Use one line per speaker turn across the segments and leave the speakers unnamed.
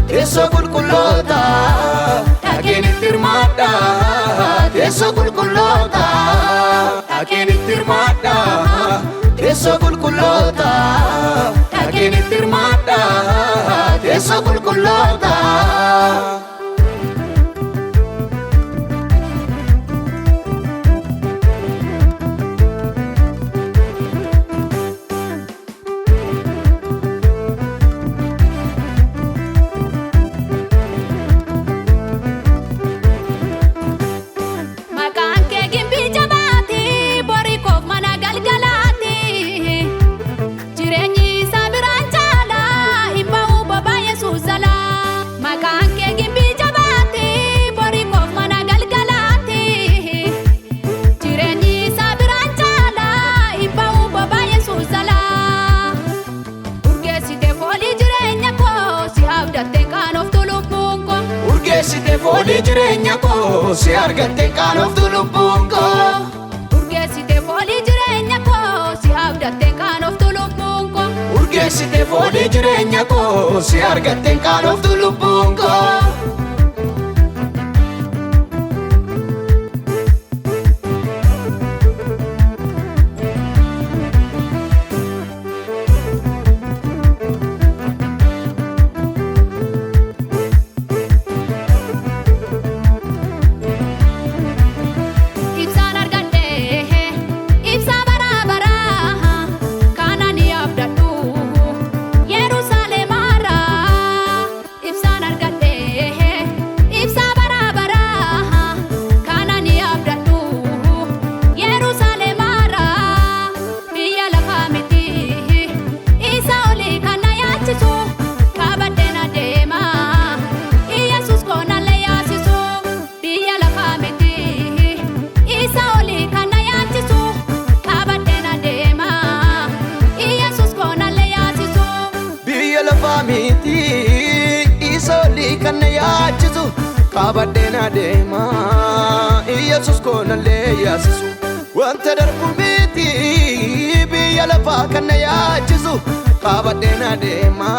Teessoo qulqulloota dhageenitti hirmaadha. Teessoo qulqulloota dhageenitti hirmaadha. Teessoo qulqulloota dhageenitti hirmaadha. Teessoo qulqulloota.
Urgeessite foolii jireenya koo si argatte qaanoftu lubbuun koo.
Urgeessite foolii jireenya koo si abdatte qaanoftu lubbuun koo.
Urgeessite foolii jireenya koo si argatte qaanoftu lubbuun koo. Isoli kan yaachisu qabadheen adeema. Yesus koonallee yaasisu wanta darbu miti. Biyya lafaa kan yaachisu qabadheen adeema.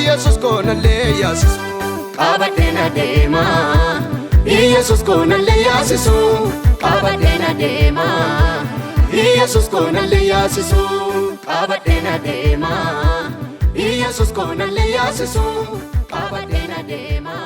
Yesus koonallee yaasisu
qabadheen adeema.
Yesus koonallee yaasisu
qabadheen adeema.
Yesus koonallee yaasisu
qabadheen adeema.
Yesus koonallee yaasisu
qabadheen adeema.